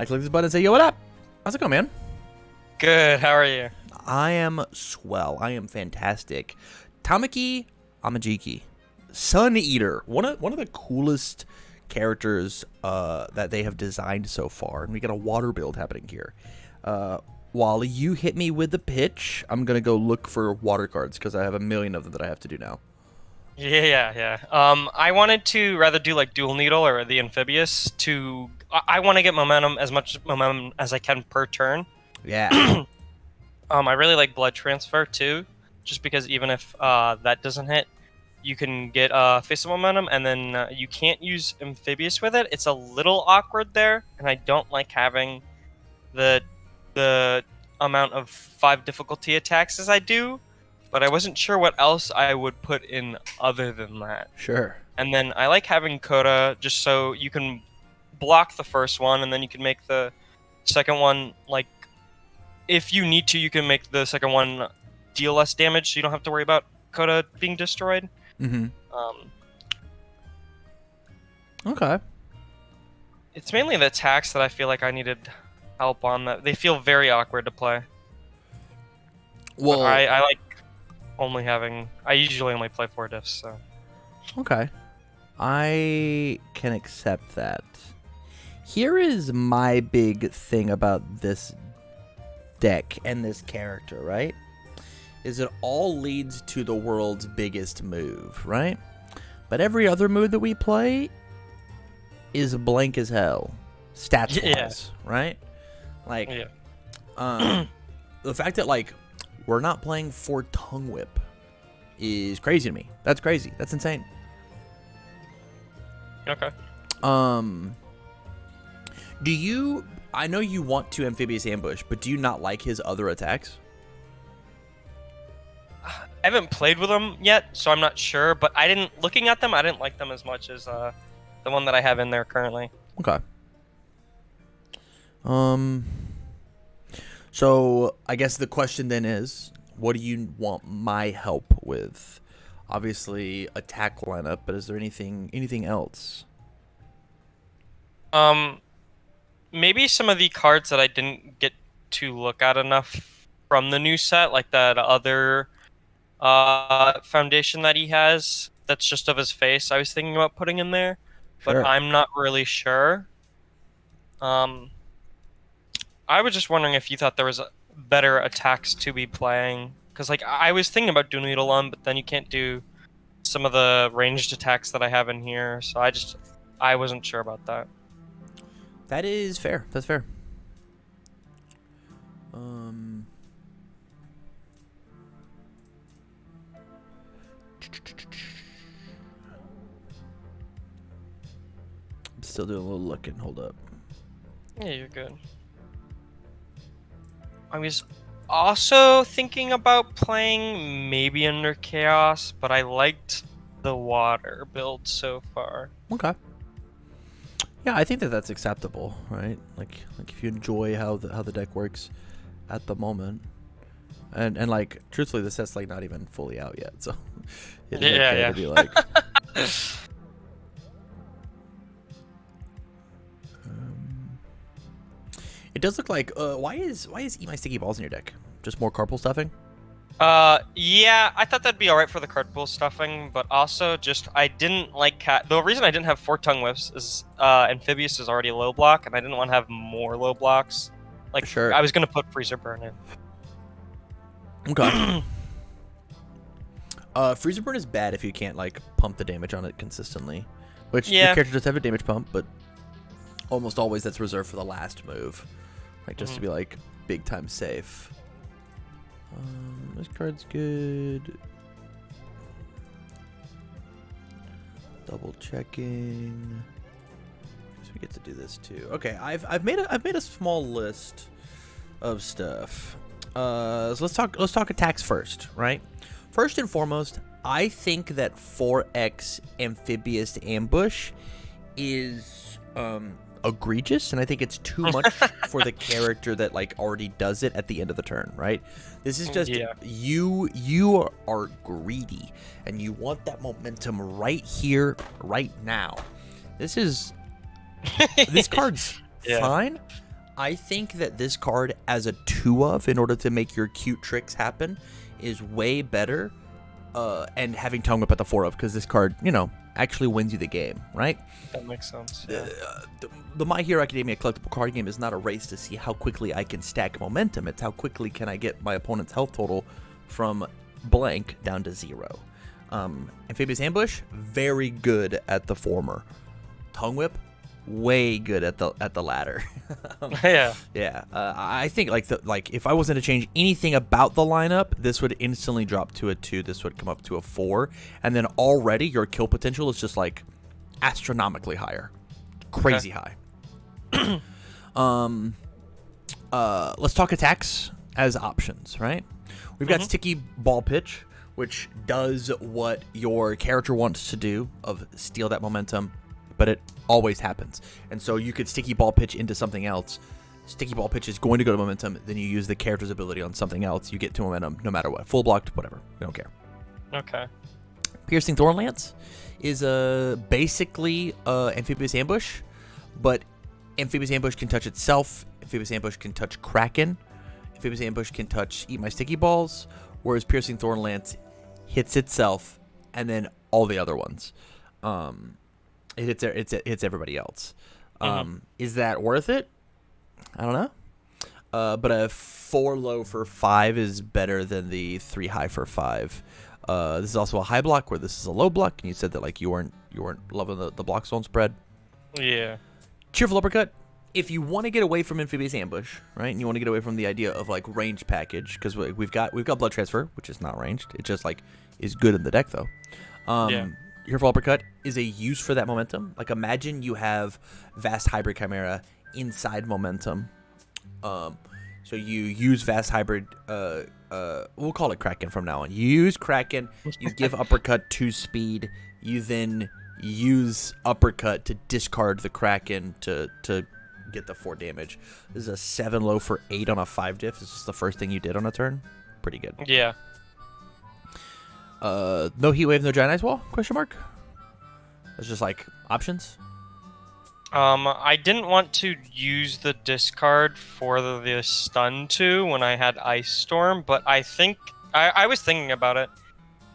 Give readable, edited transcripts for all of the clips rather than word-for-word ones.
I click this button and say, yo, what up? How's it going, man? Good, how are you? I am swell. I am fantastic. Tamaki, Amajiki, Sun Eater. One of the coolest characters that they have designed so far. And we got a water build happening here. While you hit me with the pitch, I'm going to go look for water cards because I have a million of them that I have to do now. Yeah. I wanted to rather do like Dual Needle or the Amphibious to... I want to get momentum, as much momentum as I can per turn. Yeah. I really like Blood Transfer too, just because even if that doesn't hit, you can get Face of Momentum, and then you can't use Amphibious with it. It's a little awkward there, and I don't like having the amount of 5 difficulty attacks as I do, but I wasn't sure what else I would put in other than that. Sure. And then I like having Coda just so you can block the first one, and then you can make the second one, like, if you need to, you can make the second one deal less damage, so you don't have to worry about Coda being destroyed. Mm-hmm. Okay. It's mainly the attacks that I feel like I needed help on. That they feel very awkward to play. Well, but I like only having... I usually only play 4 diffs, so... Okay. I can accept that. Here is my big thing about this deck and this character, right? Is it all leads to the world's biggest move, right? But every other move that we play is blank as hell, stats-wise, right? Like, the fact that, like, we're not playing for Tongue Whip is crazy to me. That's crazy. That's insane. Okay. Do you... I know you want to Amphibious Ambush, but do you not like his other attacks? I haven't played with them yet, so I'm not sure, but looking at them, I didn't like them as much as the one that I have in there currently. Okay. So I guess the question then is, what do you want my help with? Obviously, attack lineup, but is there anything else? Maybe some of the cards that I didn't get to look at enough from the new set, like that other foundation that he has that's just of his face. I was thinking about putting in there, but Sure. I'm not really sure. I was just wondering if you thought there was better attacks to be playing, because like I was thinking about doing Needle on, but then you can't do some of the ranged attacks that I have in here, so I wasn't sure about that. That is fair. That's fair. I'm still doing a little looking. Hold up. Yeah, you're good. I was also thinking about playing maybe under Chaos, but I liked the water build so far. Okay. Yeah, I think that's acceptable, right? Like if you enjoy how the deck works at the moment, and like truthfully, the set's like not even fully out yet, so it's okay to be like. It does look like. Why is Eat My Sticky Balls in your deck? Just more carpal stuffing? Yeah, I thought that'd be alright for the card pool stuffing, but also just I didn't like the reason I didn't have 4 tongue whips is Amphibious is already low block, and I didn't want to have more low blocks. Like, sure. I was gonna put Freezer Burn in. Okay. Freezer Burn is bad if you can't like pump the damage on it consistently, which the character does have a damage pump, but almost always that's reserved for the last move, like just to be like big time safe. This card's good. Double checking. Guess we get to do this too. Okay, I've made a small list of stuff. So let's talk attacks first, right? First and foremost, I think that 4x Amphibious Ambush is egregious, and I think it's too much for the character that like already does it at the end of the turn, right? This is just you are greedy and you want that momentum right here, right now. This card's fine. I think that this card as a 2-of, in order to make your cute tricks happen, is way better. And having Tongue Whip at the 4-of, because this card, actually wins you the game, right? That makes sense. Yeah. The My Hero Academia collectible card game is not a race to see how quickly I can stack momentum. It's how quickly can I get my opponent's health total from blank down to 0. Amphibious Ambush, very good at the former. Tongue Whip, way good at the latter. Yeah. I think if I wasn't to change anything about the lineup, this would instantly drop to a 2. This would come up to a 4, and then already your kill potential is just like astronomically higher, crazy high. Let's talk attacks as options, right? We've got Sticky Ball Pitch, which does what your character wants to do of steal that momentum, but it always happens. And so you could Sticky Ball Pitch into something else. Sticky Ball Pitch is going to go to momentum, then you use the character's ability on something else. You get to momentum no matter what. Full blocked, whatever. We don't care. Okay. Piercing Thorn Lance is basically Amphibious Ambush, but Amphibious Ambush can touch itself. Amphibious Ambush can touch Kraken. Amphibious Ambush can touch Eat My Sticky Balls, whereas Piercing Thorn Lance hits itself and then all the other ones. It hits everybody else. Is that worth it? I don't know. But a 4 low for 5 is better than the 3 high for 5. This is also a high block where this is a low block, and you said that you weren't loving the block zone spread. Yeah. Cheerful Uppercut. If you want to get away from Amphibious Ambush, right, and you want to get away from the idea of ranged package, because we've got Blood Transfer, which is not ranged. It just is good in the deck though. Cheerful Uppercut is a use for that momentum. Imagine you have Vast Hybrid Chimera inside momentum. So you use Vast Hybrid. We'll call it Kraken from now on. You use Kraken. You give Uppercut 2 speed. You then use Uppercut to discard the Kraken to get the 4 damage. This is a 7 low for 8 on a 5 diff. This is the first thing you did on a turn. Pretty good. Yeah. No Heat Wave, no Giant Ice Wall? Question mark. It's just options. I didn't want to use the discard for the stun 2 when I had Ice Storm, but I think I was thinking about it.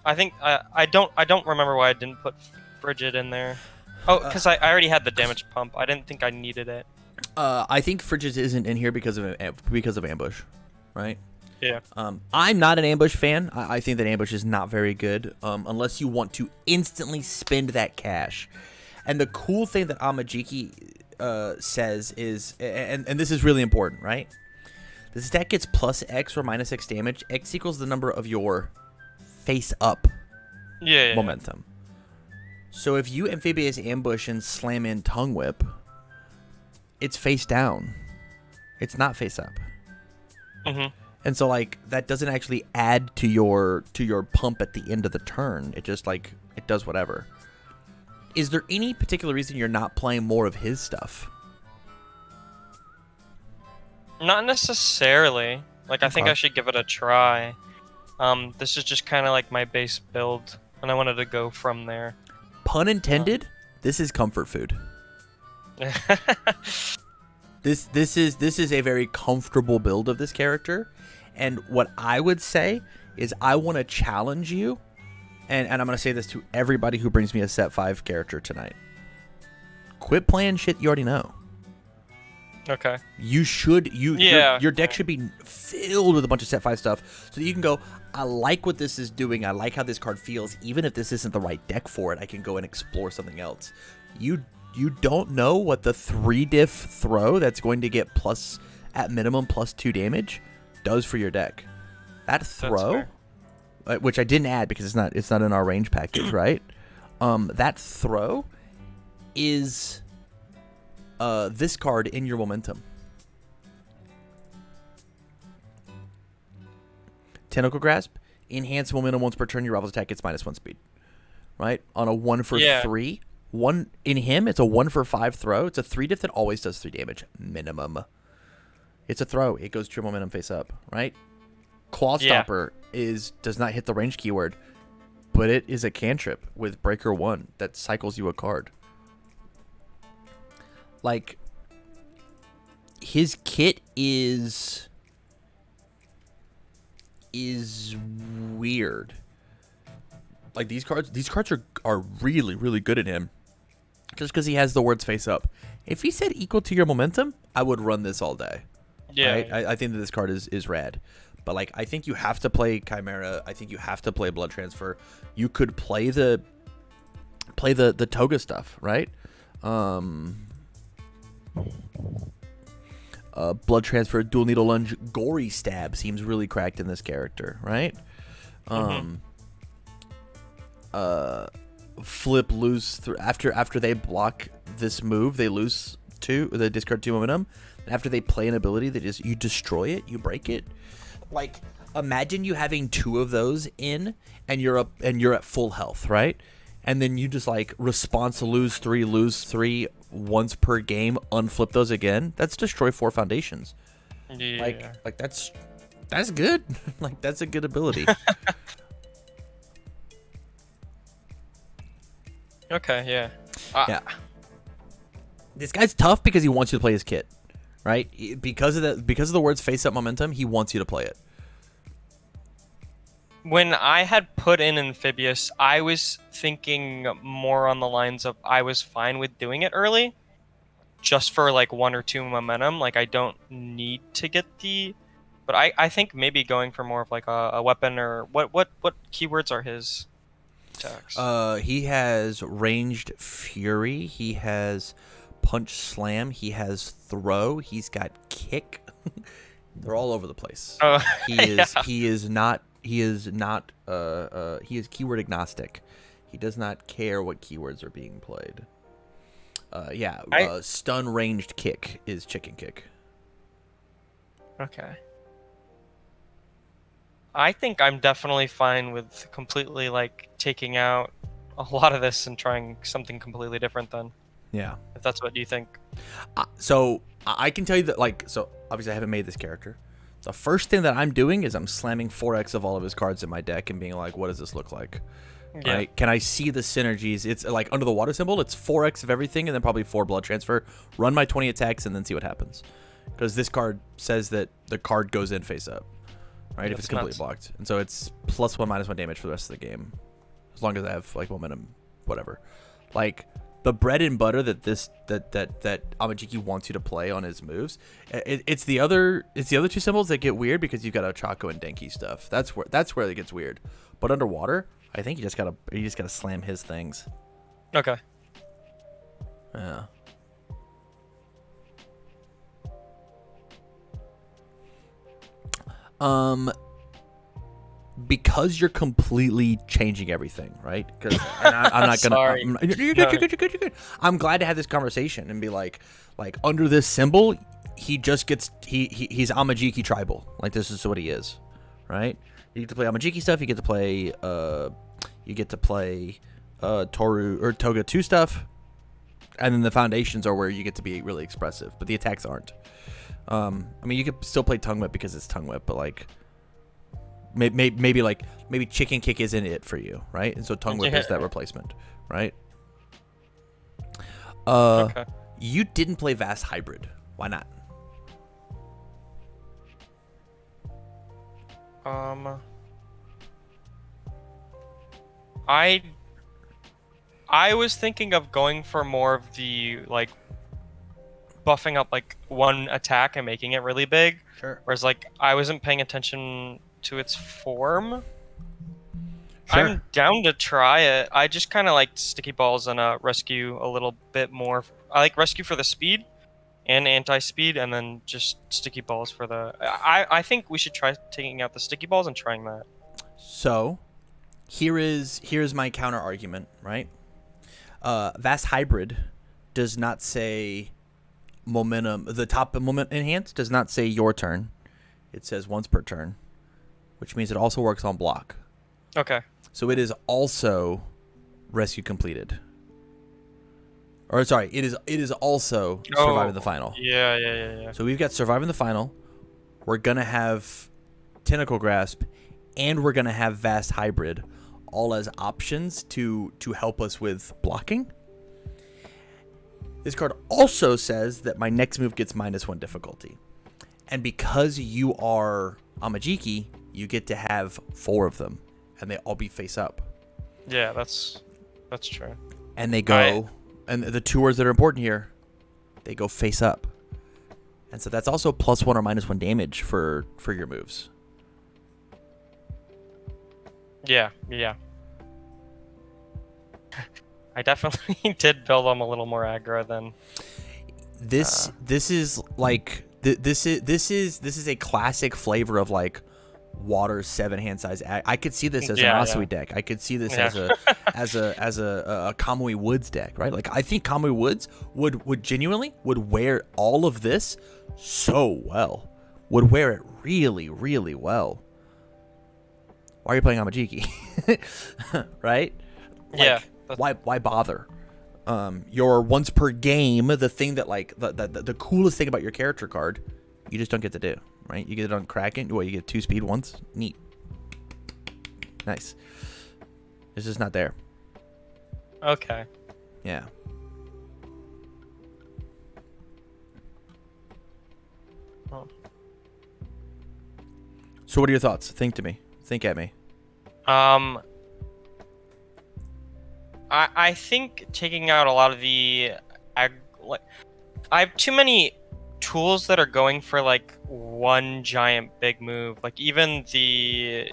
I think I don't remember why I didn't put Frigid in there. Oh, because I already had the damage pump. I didn't think I needed it. I think Frigid isn't in here because of Ambush, right? Yeah. I'm not an Ambush fan. I think that Ambush is not very good unless you want to instantly spend that cash. And the cool thing that Amajiki says is, and this is really important, right? This deck gets plus X or minus X damage. X equals the number of your face up momentum. So if you Amphibious Ambush and slam in Tongue Whip, it's face down. It's not face up. And so that doesn't actually add to your pump at the end of the turn. It just it does whatever. Is there any particular reason you're not playing more of his stuff? Not necessarily. I think I should give it a try. This is just kind of my base build, and I wanted to go from there. Pun intended. This is comfort food. This is a very comfortable build of this character, and what I would say is I want to challenge you, and I'm going to say this to everybody who brings me a set 5 character tonight. Quit playing shit you already know. Okay. You should your deck should be filled with a bunch of set 5 stuff so that you can go, I like what this is doing. I like how this card feels. Even if this isn't the right deck for it, I can go and explore something else. You don't know what the 3 diff throw that's going to get at minimum plus 2 damage does for your deck. That throw, which I didn't add because it's not in our range package, right? That throw is this card in your momentum. Tentacle Grasp, enhance momentum once per turn. Your rival's attack gets -1 speed. Right? On a 1 for 3. In him, it's a 1 for 5 throw. It's a 3 diff that always does 3 damage minimum. It's a throw. It goes to your momentum face up, right? Claw Stopper does not hit the range keyword, but it is a cantrip with Breaker 1 that cycles you a card. his kit is weird. Like these cards are really, really good at him. Just because he has the words face up. If he said equal to your momentum, I would run this all day. Yeah. Right? I think that this card is rad. But like I think you have to play Chimera. I think you have to play Blood Transfer. You could play the Toga stuff, right? Blood Transfer, Dual Needle Lunge, Gory Stab seems really cracked in this character, right? Flip, lose after they block this move, they lose 2, they discard 2 momentum. And after they play an ability, you destroy it, you break it. Like imagine you having 2 of those in, and you're at full health, right? And then you just like response lose 3 once per game, unflip those again. That's destroy 4 foundations. Yeah. Like that's good. Like that's a good ability. Okay, yeah. Yeah. This guy's tough because he wants you to play his kit, right? Because of the words face up momentum, he wants you to play it. When I had put in Amphibious, I was thinking more on the lines of I was fine with doing it early, just for like 1 or 2 momentum. Like I don't need to get but I think maybe going for more of like a weapon or what keywords are his attacks? He has ranged fury. He has punch slam. He has throw. He's got kick. They're all over the place. Oh, He is. yeah. He is not. He is not. He is keyword agnostic. He does not care what keywords are being played. Stun ranged kick is chicken kick. Okay. I think I'm definitely fine with completely like taking out a lot of this and trying something completely different then. Yeah. If that's what you think. So I can tell you that so obviously I haven't made this character. The first thing that I'm doing is I'm slamming 4x of all of his cards in my deck and being like, what does this look like? Yeah. Right? Can I see the synergies? It's like under the water symbol, it's 4x of everything and then probably 4 blood transfer. Run my 20 attacks and then see what happens. Because this card says that the card goes in face up. Right? If it's completely blocked. And so it's +1, -1 damage for the rest of the game. As long as I have like momentum, whatever. Like the bread and butter that Amajiki wants you to play on his moves. It's the other 2 symbols that get weird because you've got Ochako and Denki stuff. That's where it gets weird. But underwater, I think you just gotta slam his things. Okay. Yeah. Because you're completely changing everything, right? Because I'm not gonna. Sorry. You're good. I'm glad to have this conversation and be like under this symbol, he just gets he's Amajiki tribal. Like this is what he is, right? You get to play Amajiki stuff. You get to play Toru or Toga 2 stuff, and then the foundations are where you get to be really expressive, but the attacks aren't. I mean, you could still play Tongue Whip because it's Tongue Whip, but like. Maybe chicken kick isn't it for you, right? And so tongue whip is that replacement, right? Okay. You didn't play Vast Hybrid. Why not? I was thinking of going for more of the like buffing up like 1 attack and making it really big. Sure. Whereas like I wasn't paying attention to its form. Sure. I'm down to try it. I just kind of like sticky balls and rescue a little bit more. I like rescue for the speed and anti-speed, and then just sticky balls for the. I think we should try taking out the sticky balls and trying that. So, here's my counter argument, right? Vast Hybrid does not say momentum. The top moment enhance does not say your turn. It says once per turn, which means it also works on block. Okay. So it is also rescue completed. Or sorry, it is also survive in the final. Yeah. So we've got survive in the final. We're gonna have Tentacle Grasp, and we're gonna have Vast Hybrid, all as options to help us with blocking. This card also says that my next move gets -1 difficulty. And because you are Amajiki, you get to have 4 of them. And they all be face up. Yeah, that's true. And they go... And the 2 words that are important here, they go face up. And so that's also +1 or -1 damage for your moves. Yeah. I definitely did build them a little more aggro than this is like this is a classic flavor of like water 7-hand size. I could see this as an Asui deck. I could see this as a Kamui Woods deck, right? Like I think Kamui Woods would genuinely wear all of this so well. Would wear it really, really well. Why are you playing Amajiki? Right? Like, why bother? Your once per game, the thing that like the coolest thing about your character card, you just don't get to do, right? You get it on Kraken. Well, you get 2 speed once. Neat. Nice. It's just not there. Okay. Yeah. Oh. So what are your thoughts? Think to me. Think at me. I think taking out a lot of the I have too many tools that are going for like one giant big move. Like even the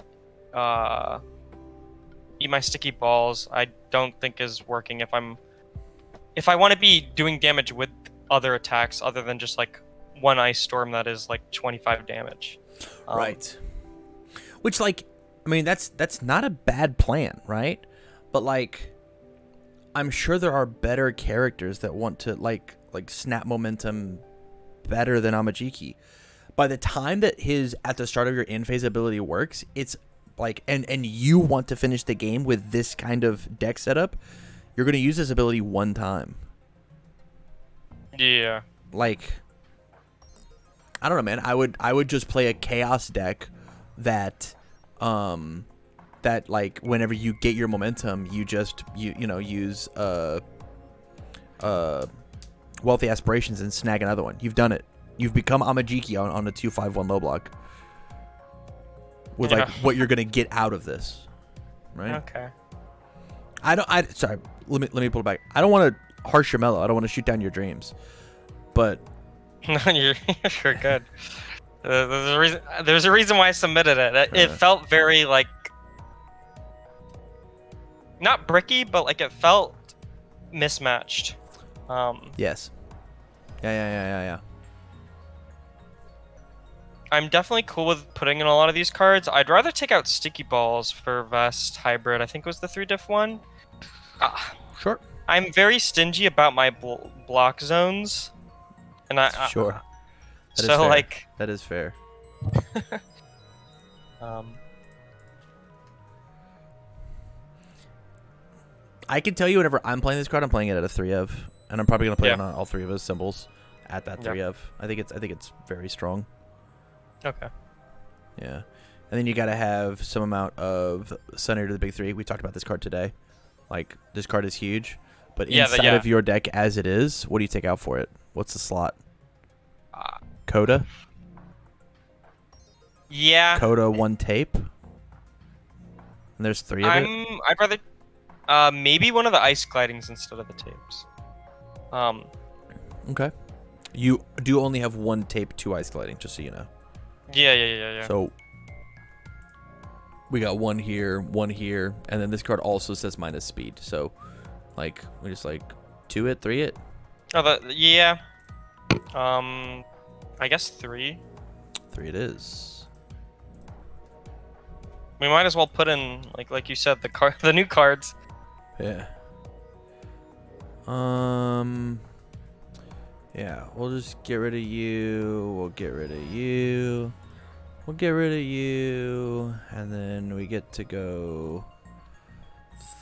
eat my sticky balls I don't think is working if I want to be doing damage with other attacks other than just like one ice storm that is like 25 damage. Right. Which like I mean that's not a bad plan, right? But like I'm sure there are better characters that want to like snap momentum better than Amajiki. By the time that his at the start of your in phase ability works, it's like and you want to finish the game with this kind of deck setup, you're going to use this ability one time. Yeah. Like I don't know, man. I would just play a chaos deck that that like whenever you get your momentum, you just you know use wealthy aspirations and snag another one. You've done it. You've become Amajiki on a 2/5/1 low block with like what you're gonna get out of this, right? Okay. Sorry. Let me pull it back. I don't want to harsh your mellow. I don't want to shoot down your dreams, but you're good. There's a reason why I submitted it. It felt very like not bricky, but like it felt mismatched. Yes. Yeah. I'm definitely cool with putting in a lot of these cards. I'd rather take out Sticky Balls for Vest Hybrid. I think it was the 3-diff one. Sure. I'm very stingy about my block zones, and sure. That is fair. I can tell you whenever I'm playing this card, I'm playing it at a 3 of, and I'm probably gonna play it on all 3 of his symbols at that 3 of. I think it's very strong. Okay. Yeah, and then you gotta have some amount of Sunny to the big 3. We talked about this card today. Like this card is huge, but inside of your deck as it is, what do you take out for it? What's the slot? Coda. Yeah. Coda 1 tape. And there's 3 of it. I'd rather maybe one of the ice glidings instead of the tapes. Okay. You do only have 1 tape, 2 ice gliding, just so you know. Yeah. So we got 1 here, 1 here, and then this card also says minus speed. So like we just like 2 it, 3 it. Yeah. I guess 3. 3 it is. We might as well put in like you said the new cards. Yeah. Yeah, we'll just get rid of you. We'll get rid of you. We'll get rid of you. And then we get to go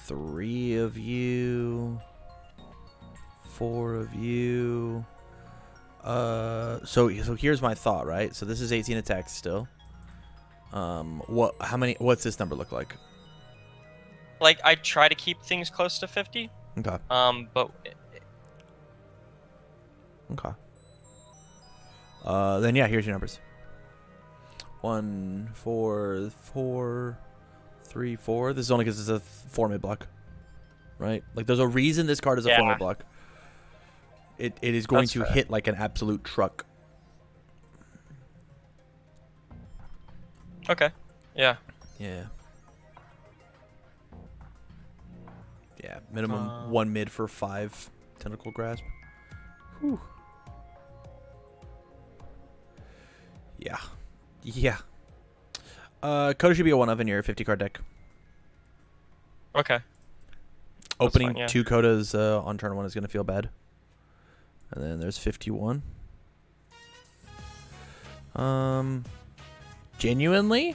3 of you. 4 of you. So here's my thought, right? So this is 18 attacks still. What's this number look like? Like I try to keep things close to 50. Okay. But Okay. Then yeah, here's your numbers. 1, 4, 4, 3, 4. This is only because it's a 4 mid block, right? Like, there's a reason this card is a 4 mid block. It is going to hit like an absolute truck. Okay. Yeah. Yeah. Yeah. Minimum 1 mid for 5 tentacle grasp. Whew. Yeah. Yeah. Coda should be a 1 of in your 50 card deck. Okay. Opening fine, 2 Codas on turn 1 is going to feel bad. And then there's 51. Genuinely,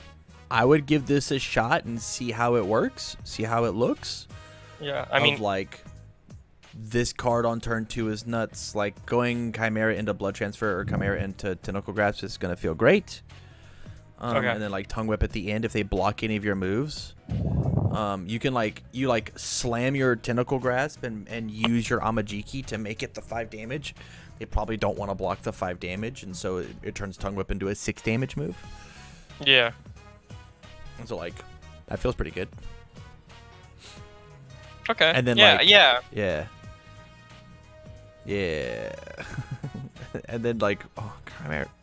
I would give this a shot and see how it works, see how it looks. Yeah, I mean, like, this card on turn 2 is nuts. Like, going Chimera into Blood Transfer or Chimera into Tentacle Grasp is going to feel great. And then, like, Tongue Whip at the end, if they block any of your moves, you can, like, slam your Tentacle Grasp and use your Amajiki to make it the 5 damage. They probably don't want to block the 5 damage, and so it turns Tongue Whip into a 6 damage move. Yeah. And so, like, that feels pretty good. Okay. And then, yeah. And then, like, oh,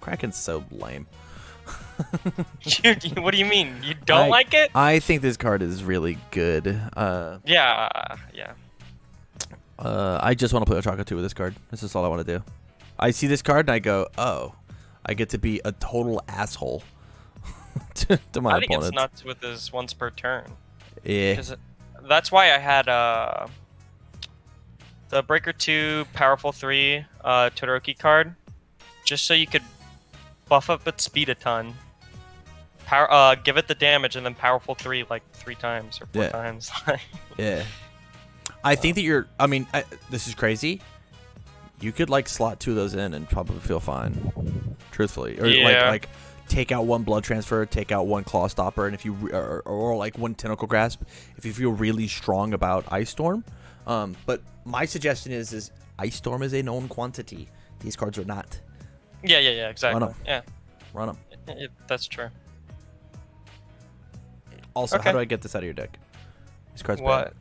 Kraken's so lame. What do you mean? You don't like it? I think this card is really good. Yeah. I just want to play Ochako 2 with this card. This is all I want to do. I see this card and I go, oh, I get to be a total asshole to my opponent. I think it's nuts with his once per turn. Yeah. That's why I had the Breaker 2, Powerful 3 Todoroki card, just so you could buff up its speed a ton, give it the damage, and then Powerful 3 like 3 times or 4 times. Yeah. I think that I mean, this is crazy. You could, like, slot 2 of those in and probably feel fine, truthfully. Or, like take out 1 Blood Transfer, take out 1 Claw Stopper, and if you or like 1 Tentacle Grasp, if you feel really strong about Ice Storm. But my suggestion is Ice Storm is a known quantity. These cards are not. Yeah, exactly. Run 'em. Yeah. Run them. That's true. Also, how do I get this out of your deck? These cards what? Bad.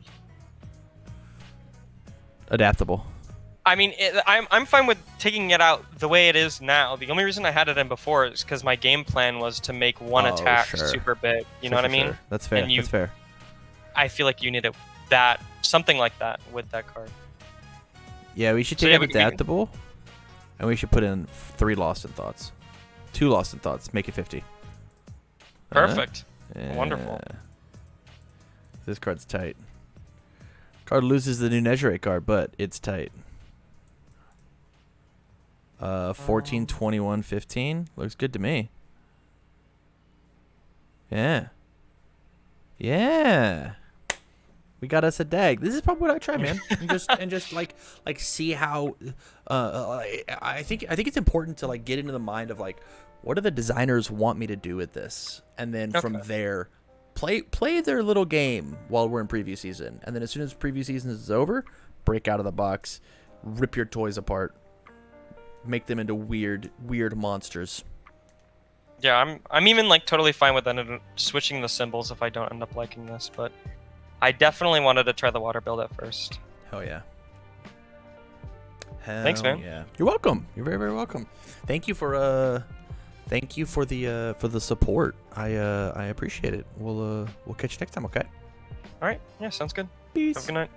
Adaptable. I mean, I'm fine with taking it out the way it is now. The only reason I had it in before is because my game plan was to make 1 attack super big. You know what I mean? Sure. That's fair. That's fair. I feel like you need something like that with that card. Yeah, we should take it adaptable, and we should put in 3 Lost in Thoughts. 2 Lost in Thoughts. Make it 50. Perfect. Yeah. Wonderful. This card's tight. Card loses the new Nezure card, but it's tight. 14, 21, 15. Looks good to me. Yeah. Yeah. We got us a dag. This is probably what I try, man. and just like see how I think it's important to, like, get into the mind of, like, what do the designers want me to do with this? And then from there, play their little game while we're in preview season. And then as soon as preview season is over, break out of the box, rip your toys apart, make them into weird monsters. Yeah, I'm even, like, totally fine with switching the symbols if I don't end up liking this, but I definitely wanted to try the water build at first. Hell yeah. Thanks, man. Yeah. You're welcome. You're very, very welcome. Thank you for the support. I appreciate it. We'll catch you next time, okay? All right. Yeah, sounds good. Peace. Have a good night.